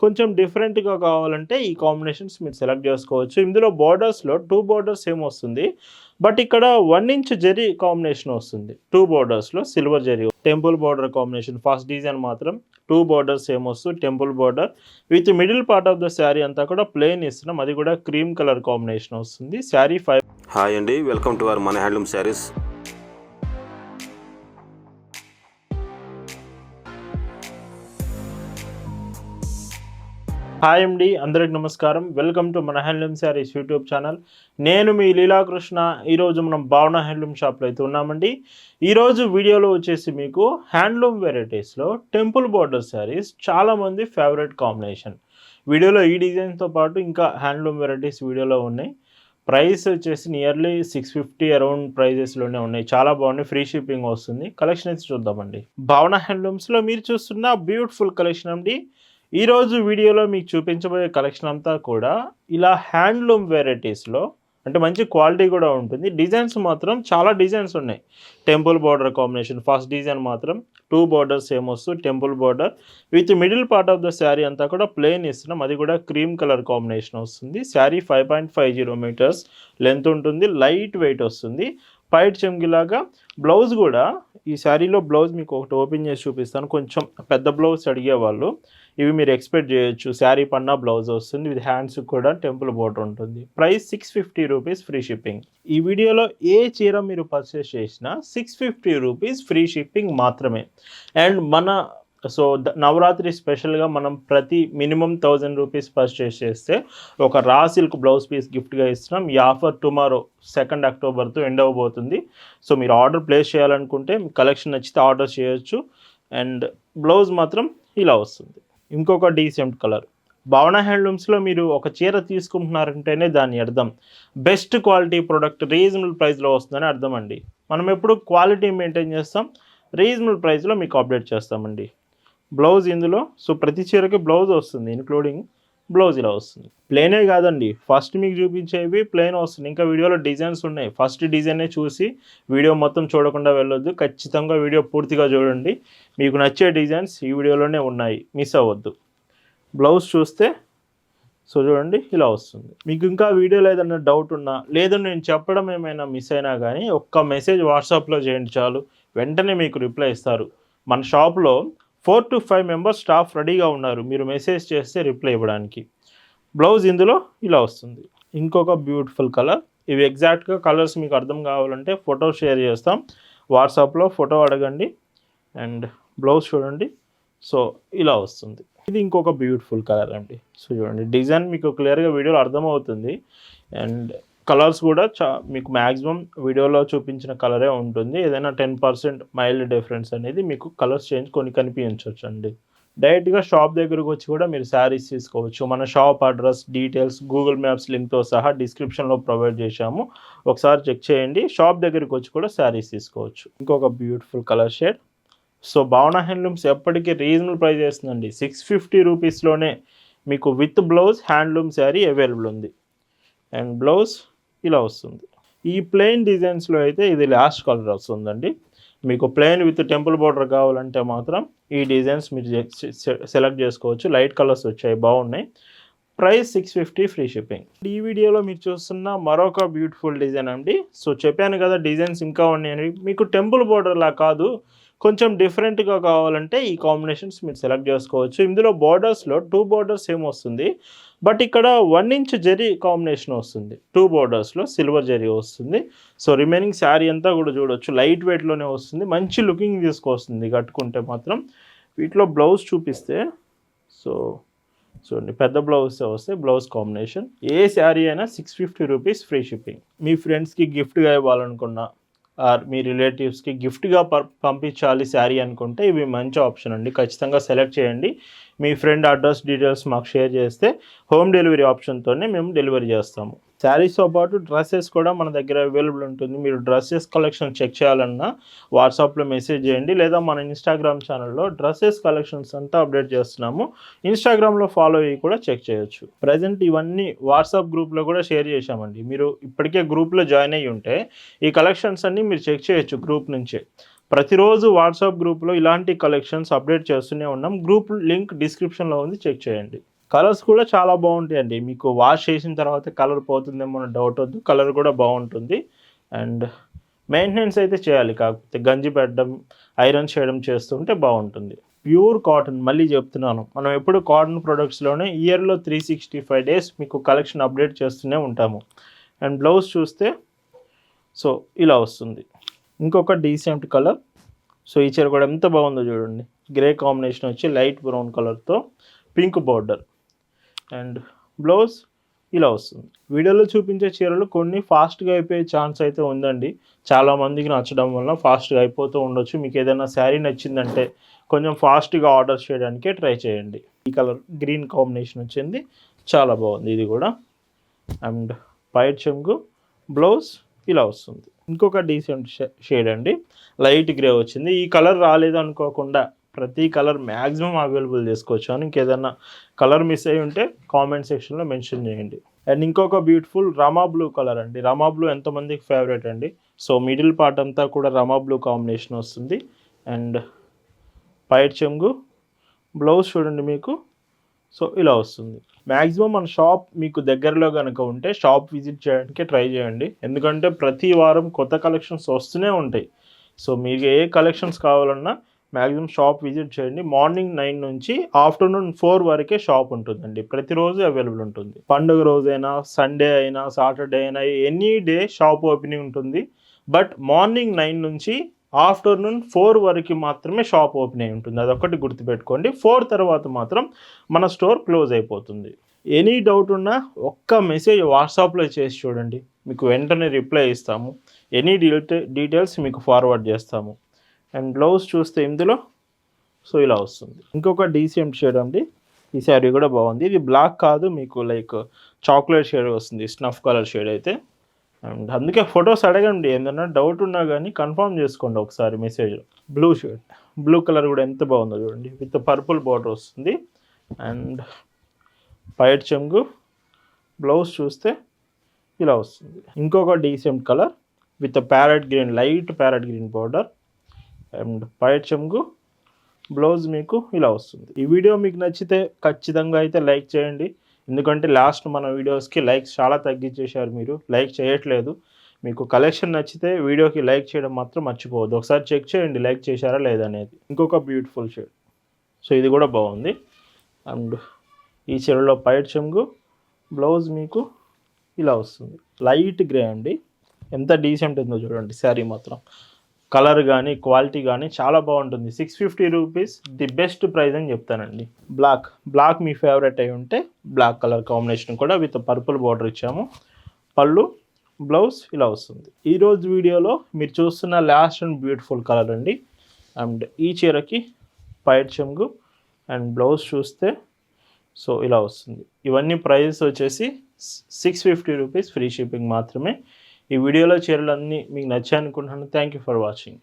కొంచెం డిఫరెంట్‌గా కావాలంటే ఈ కాంబినేషన్స్ మీరు సెలెక్ట్ చేసుకోవచ్చు. ఇందులో బోర్డర్స్‌లో 2 బోర్డర్స్ సేమ్ వస్తుంది. బట్ ఇక్కడ 1 ఇంచ్ జరీ కాంబినేషన్ వస్తుంది. 2 బోర్డర్స్‌లో silver zari. Temple border combination first design మాత్రం 2 బోర్డర్స్ సేమ్ వస్తూ temple border with middle part of the sari అంతా కూడా ప్లెయిన్ ఇస్తున్నాం. అది కూడా క్రీమ్ కలర్ కాంబినేషన్ వస్తుంది. శారీ 5. హాయ్ అండి, వెల్కమ్ టు అవర్ మన హ్యాండ్లూమ్ శారీస్. హాయ్ అండి, అందరికి నమస్కారం. వెల్కమ్ టు మన హ్యాండ్లూమ్ శారీస్ యూట్యూబ్ ఛానల్. నేను మీ లీలాకృష్ణ. ఈరోజు మనం భావన హ్యాండ్లూమ్ షాప్లో అయితే ఉన్నామండి. ఈరోజు వీడియోలో వచ్చేసి మీకు హ్యాండ్లూమ్ వెరైటీస్లో టెంపుల్ బోర్డర్ శారీస్ చాలామంది ఫేవరెట్ కాంబినేషన్. వీడియోలో ఈ డిజైన్తో పాటు ఇంకా హ్యాండ్లూమ్ వెరైటీస్ వీడియోలో ఉన్నాయి. ప్రైస్ వచ్చేసి నియర్లీ 650 అరౌండ్ ప్రైజెస్లోనే ఉన్నాయి. చాలా బాగున్నాయి. ఫ్రీ షిప్పింగ్ వస్తుంది. కలెక్షన్ అయితే చూద్దామండి. భావన హ్యాండ్లూమ్స్లో మీరు చూస్తున్న బ్యూటిఫుల్ కలెక్షన్ అండి. ఈరోజు వీడియోలో మీకు చూపించబోయే కలెక్షన్ అంతా కూడా ఇలా హ్యాండ్లూమ్ వెరైటీస్లో అంటే మంచి క్వాలిటీ కూడా ఉంటుంది. డిజైన్స్ మాత్రం చాలా డిజైన్స్ ఉన్నాయి. Temple border combination first design మాత్రం 2 బోర్డర్స్ సేమ్ వస్తూ temple border with middle part of the sari అంతా కూడా ప్లెయిన్ ఇస్తున్నాం. అది కూడా క్రీమ్ కలర్ కాంబినేషన్ వస్తుంది. శారీ 5.50 మీటర్స్ లెంత్ ఉంటుంది. లైట్ వెయిట్ వస్తుంది. పైట్ చెంగిలాగా బ్లౌజ్ కూడా ఈ శారీలో బ్లౌజ్ మీకు ఒకటి ఓపెన్ చేసి చూపిస్తాను. కొంచెం పెద్ద బ్లౌజ్ అడిగేవాళ్ళు ఇవి మీరు ఎక్స్పెక్ట్ చేయొచ్చు. శారీ పన్నా బ్లౌజ్ వస్తుంది. విత్ హ్యాండ్స్ కూడా టెంపుల్ బోర్డర్ ఉంటుంది. Price 650 rupees free shipping. ఈ వీడియోలో ఏ చీర మీరు పర్చేస్ చేసినా 650 రూపీస్ ఫ్రీ షిప్పింగ్ మాత్రమే. అండ్ మన నవరాత్రి స్పెషల్గా మనం ప్రతి మినిమం 1000 రూపీస్ పర్చేస్ చేస్తే ఒక రా సిల్క్ బ్లౌజ్ పీస్ గిఫ్ట్గా ఇస్తున్నాం. ఈ ఆఫర్ టుమారో 2 అక్టోబర్తో ఎండ్ అవ్వబోతుంది. సో మీరు ఆర్డర్ ప్లేస్ చేయాలనుకుంటే మీకు కలెక్షన్ నచ్చితే ఆర్డర్ చేయొచ్చు. అండ్ బ్లౌజ్ మాత్రం ఇలా వస్తుంది. ఇంకొక డీసెంట్ కలర్. భావన హ్యాండ్లూమ్స్లో మీరు ఒక చీర తీసుకుంటున్నారంటేనే దాని అర్థం బెస్ట్ క్వాలిటీ ప్రోడక్ట్ రీజనబుల్ ప్రైస్లో వస్తుందని అర్థం అండి. మనం ఎప్పుడు క్వాలిటీ మెయింటైన్ చేస్తాం, రీజనబుల్ ప్రైస్లో మీకు అప్డేట్ చేస్తామండి. బ్లౌజ్ ఇందులో ప్రతి చీరకి బ్లౌజ్ వస్తుంది. ఇంక్లూడింగ్ బ్లౌజ్ ఇలా వస్తుంది. ప్లెయినే కాదండి, ఫస్ట్ మీకు చూపించేవి ప్లెయిన్ వస్తుంది. ఇంకా వీడియోలో డిజైన్స్ ఉన్నాయి. ఫస్ట్ డిజైనే చూసి వీడియో మొత్తం చూడకుండా వెళ్ళొద్దు. ఖచ్చితంగా వీడియో పూర్తిగా చూడండి. మీకు నచ్చే డిజైన్స్ ఈ వీడియోలోనే ఉన్నాయి, మిస్ అవ్వద్దు. బ్లౌజ్ చూస్తే చూడండి ఇలా వస్తుంది. మీకు ఇంకా వీడియోలో ఏదైనా డౌట్ ఉన్నా లేదా నేను చెప్పడం ఏమైనా మిస్ అయినా కానీ ఒక్క మెసేజ్ వాట్సాప్లో చేయండి చాలు, వెంటనే మీకు రిప్లై ఇస్తారు. మన షాప్లో 4 to 5 మెంబర్స్ స్టాఫ్ రెడీగా ఉన్నారు మీరు మెసేజ్ చేస్తే రిప్లై ఇవ్వడానికి. బ్లౌజ్ ఇందులో ఇలా వస్తుంది. ఇంకొక బ్యూటిఫుల్ కలర్. ఇవి ఎగ్జాక్ట్గా కలర్స్ మీకు అర్థం కావాలంటే ఫోటో షేర్ చేస్తాం. వాట్సాప్లో ఫోటో అడగండి. అండ్ బ్లౌజ్ చూడండి. ఇలా వస్తుంది. ఇది ఇంకొక బ్యూటిఫుల్ కలర్ అండి. చూడండి డిజైన్ మీకు క్లియర్గా వీడియోలో అర్థమవుతుంది. అండ్ కలర్స్ కూడా మీకు మ్యాక్సిమం వీడియోలో చూపించిన కలరే ఉంటుంది. ఏదైనా 10% మైల్డ్ డిఫరెన్స్ అనేది మీకు కలర్స్ చేంజ్ కొన్ని కనిపించవచ్చు అండి. డైరెక్ట్గా షాప్ దగ్గరకు వచ్చి కూడా మీరు శారీస్ తీసుకోవచ్చు. మన shop address details Google maps లింక్తో సహా డిస్క్రిప్షన్లో ప్రొవైడ్ చేశాము. ఒకసారి చెక్ చేయండి. షాప్ దగ్గరికి వచ్చి కూడా శారీస్ తీసుకోవచ్చు. ఇంకొక బ్యూటిఫుల్ కలర్ షేడ్. భావన హ్యాండ్లూమ్స్ ఎప్పటికీ రీజనబుల్ ప్రైస్ చేస్తుందండి. 650 రూపీస్లోనే మీకు with blouse handloom sari available ఉంది. అండ్ బ్లౌజ్ ఇలా వస్తుంది. ఈ ప్లెయిన్ డిజైన్స్లో అయితే ఇది లాస్ట్ కలర్ వస్తుందండి. మీకు ప్లెయిన్ విత్ టెంపుల్ బోర్డర్ కావాలంటే మాత్రం ఈ డిజైన్స్ మీరు సెలెక్ట్ చేసుకోవచ్చు. లైట్ కలర్స్ వచ్చాయి, బాగున్నాయి. Price 650 free shipping. ఈ వీడియోలో మీరు చూస్తున్న మరొక బ్యూటిఫుల్ డిజైన్ అండి. చెప్పాను కదా డిజైన్స్ ఇంకా ఉన్నాయని. మీకు టెంపుల్ బోర్డర్లా కాదు, కొంచెం డిఫరెంట్గా కావాలంటే ఈ కాంబినేషన్స్ మీరు సెలెక్ట్ చేసుకోవచ్చు. ఇందులో బోర్డర్స్లో 2 బోర్డర్స్ సేమ్ వస్తుంది. బట్ ఇక్కడ 1 ఇంచ్ జరీ కాంబినేషన్ వస్తుంది. 2 బోర్డర్స్లో సిల్వర్ జరీ వస్తుంది. రిమైనింగ్ శారీ అంతా కూడా చూడవచ్చు. లైట్ వెయిట్లోనే వస్తుంది. మంచి లుకింగ్ తీసుకొస్తుంది కట్టుకుంటే మాత్రం. వీటిలో బ్లౌజ్ చూపిస్తే చూడండి పెద్ద బ్లౌజ్ వస్తే బ్లౌజ్ కాంబినేషన్. ఏ శారీ అయినా 650 రూపీస్ ఫ్రీ షిప్పింగ్. మీ ఫ్రెండ్స్కి గిఫ్ట్గా ఇవ్వాలనుకున్నా ఆర్ మీ రిలేటివ్స్కి గిఫ్ట్గా పంపించాలి శారీ అనుకుంటే ఇవి మంచి ఆప్షన్ అండి. ఖచ్చితంగా సెలెక్ట్ చేయండి. మీ ఫ్రెండ్ అడ్రస్ డీటెయిల్స్ మాకు షేర్ చేస్తే హోమ్ డెలివరీ ఆప్షన్తోనే మేము డెలివరీ చేస్తాము. శారీస్తో పాటు డ్రెస్సెస్ కూడా మన దగ్గర అవైలబుల్ ఉంటుంది. మీరు డ్రెస్సెస్ కలెక్షన్ చెక్ చేయాలన్నా వాట్సాప్లో మెసేజ్ చేయండి, లేదా మన ఇన్స్టాగ్రామ్ ఛానల్లో డ్రెస్సెస్ కలెక్షన్స్ అంతా అప్డేట్ చేస్తున్నాము. ఇన్స్టాగ్రామ్లో ఫాలో అయ్యి కూడా చెక్ చేయొచ్చు. ప్రజెంట్ ఇవన్నీ వాట్సాప్ గ్రూప్లో కూడా షేర్ చేశామండి. మీరు ఇప్పటికే గ్రూప్లో జాయిన్ అయ్యి ఉంటే ఈ కలెక్షన్స్ అన్నీ మీరు చెక్ చేయొచ్చు గ్రూప్ నుంచే. ప్రతిరోజు వాట్సాప్ గ్రూప్లో ఇలాంటి కలెక్షన్స్ అప్డేట్ చేస్తూనే ఉన్నాం. గ్రూప్ లింక్ డిస్క్రిప్షన్లో ఉంది, చెక్ చేయండి. కలర్స్ కూడా చాలా బాగుంటాయండి. మీకు వాష్ చేసిన తర్వాత కలర్ పోతుందేమో అని డౌట్ వద్దు, కలర్ కూడా బాగుంటుంది. అండ్ మెయింటెనెన్స్ అయితే చేయాలి, కాకపోతే గంజి పెట్టడం, ఐరన్ చేయడం చేస్తుంటే బాగుంటుంది. ప్యూర్ కాటన్, మళ్ళీ చెప్తున్నాను, మనం ఎప్పుడు కాటన్ ప్రొడక్ట్స్లోనే ఇయర్లో 365 డేస్ మీకు కలెక్షన్ అప్డేట్ చేస్తూనే ఉంటాము. అండ్ బ్లౌజ్ చూస్తే సో ఇలా వస్తుంది. ఇంకొక డీసెంట్ కలర్. సో ఈ చీర కూడా ఎంత బాగుందో చూడండి. గ్రే కాంబినేషన్ వచ్చి లైట్ బ్రౌన్ కలర్తో పింక్ బార్డర్. అండ్ బ్లౌజ్ ఇలా వస్తుంది. వీడియోలో చూపించే చీరలు కొన్ని ఫాస్ట్గా అయిపోయే ఛాన్స్ అయితే ఉందండి. చాలామందికి నచ్చడం వల్ల ఫాస్ట్గా అయిపోతూ ఉండొచ్చు. మీకు ఏదైనా శారీ నచ్చిందంటే కొంచెం ఫాస్ట్గా ఆర్డర్ చేయడానికే ట్రై చేయండి. ఈ కలర్ గ్రీన్ కాంబినేషన్ వచ్చింది, చాలా బాగుంది ఇది కూడా. అండ్ పైట్ చెంగు, బ్లౌజ్ ఇలా వస్తుంది. ఇంకొక డీసెంట్ షేడ్ అండి, లైట్ గ్రే వచ్చింది. ఈ కలర్ రాలేదు అనుకోకుండా ప్రతి కలర్ మ్యాక్సిమం అవైలబుల్ చేసుకోవచ్చు. అని ఇంకేదన్నా కలర్ మిస్ అయ్యి ఉంటే కామెంట్ సెక్షన్లో మెన్షన్ చేయండి. అండ్ ఇంకొక బ్యూటిఫుల్ రమా బ్లూ కలర్ అండి. రమా బ్లూ ఎంతమందికి ఫేవరెట్ అండి. సో మిడిల్ పార్ట్ అంతా కూడా రమా బ్లూ కాంబినేషన్ వస్తుంది. అండ్ పైట్ చెంగు, బ్లౌజ్ చూడండి మీకు సో ఇలా వస్తుంది. మ్యాక్సిమం మన షాప్ మీకు దగ్గరలో కనుక ఉంటే షాప్ విజిట్ చేయడానికి ట్రై చేయండి. ఎందుకంటే ప్రతి వారం కొత్త కలెక్షన్స్ వస్తూనే ఉంటాయి. సో మీకు ఏ కలెక్షన్స్ కావాలన్నా మ్యాక్సిమం షాప్ విజిట్ చేయండి. మార్నింగ్ 9 నుంచి ఆఫ్టర్నూన్ 4 వరకే షాప్ ఉంటుందండి. ప్రతిరోజు అవైలబుల్ ఉంటుంది. పండుగ రోజైనా, సండే అయినా, సాటర్డే అయినా, ఎనీ డే షాప్ ఓపెనింగ్ ఉంటుంది. బట్ మార్నింగ్ 9 నుంచి ఆఫ్టర్నూన్ 4 వరకు మాత్రమే షాప్ ఓపెన్ అయి ఉంటుంది. అదొకటి గుర్తుపెట్టుకోండి. 4 తర్వాత మాత్రం మన స్టోర్ క్లోజ్ అయిపోతుంది. ఎనీ డౌట్ ఉన్నా ఒక్క మెసేజ్ వాట్సాప్లో చేసి చూడండి, మీకు వెంటనే రిప్లై ఇస్తాము. ఎనీ డీటెయిల్స్ మీకు ఫార్వర్డ్ చేస్తాము. అండ్ బ్లౌజ్ చూస్తే ఇందులో సో ఇలా వస్తుంది. ఇంకొక డీసెంట్ షేడ్ అండి. ఈ శారీ కూడా బాగుంది. ఇది బ్లాక్ కాదు, మీకు లైక్ చాక్లెట్ షేడ్ వస్తుంది, స్నఫ్ కలర్ షేడ్ అయితే. అండ్ అందుకే ఫొటోస్ అడగండి, ఏదైనా డౌట్ ఉన్నా కానీ కన్ఫర్మ్ చేసుకోండి ఒకసారి మెసేజ్లో. బ్లూ షేడ్, బ్లూ కలర్ కూడా ఎంత బాగుందో చూడండి, విత్ పర్పుల్ బార్డర్ వస్తుంది. అండ్ పైట్ చెంగు, బ్లౌజ్ చూస్తే ఇలా వస్తుంది. ఇంకొక decent colour with parrot green, light parrot green border. And పైట్ చెంగు, బ్లౌజ్ మీకు ఇలా వస్తుంది. ఈ వీడియో మీకు నచ్చితే ఖచ్చితంగా అయితే లైక్ చేయండి. ఎందుకంటే లాస్ట్ మన వీడియోస్కి లైక్స్ చాలా తగ్గించేశారు, మీరు లైక్ చేయట్లేదు. మీకు కలెక్షన్ నచ్చితే వీడియోకి లైక్ చేయడం మాత్రం మర్చిపోవద్దు. ఒకసారి చెక్ చేయండి లైక్ చేశారా లేదనేది. ఇంకొక బ్యూటిఫుల్ షేడ్, సో ఇది కూడా బాగుంది. అండ్ ఈ చీరలో పైట్ చెంగు, బ్లౌజ్ మీకు ఇలా వస్తుంది. లైట్ గ్రే అండి, ఎంత డీసెంట్ ఉందో చూడండి శారీ మాత్రం. కలర్ కానీ క్వాలిటీ కానీ చాలా బాగుంటుంది. 650 రూపీస్ ది బెస్ట్ ప్రైస్ అని చెప్తానండి. బ్లాక్ మీ ఫేవరెట్ అయి ఉంటే బ్లాక్ కలర్ కాంబినేషన్ కూడా విత్ పర్పుల్ బార్డర్ ఇచ్చాము. పళ్ళు, బ్లౌజ్ ఇలా వస్తుంది. ఈరోజు వీడియోలో మీరు చూస్తున్న లాస్ట్ అండ్ బ్యూటిఫుల్ కలర్ అండి. అండ్ ఈ చీరకి పైట్ చెంగు అండ్ బ్లౌజ్ చూస్తే సో ఇలా వస్తుంది. ఇవన్నీ ప్రైజెస్ వచ్చేసి 650 రూపీస్, ఫ్రీ షిప్పింగ్ మాత్రమే. ఈ వీడియోలో చీరలన్నీ మీకు నచ్చాయి అనుకుంటున్నాను. Thank you for watching.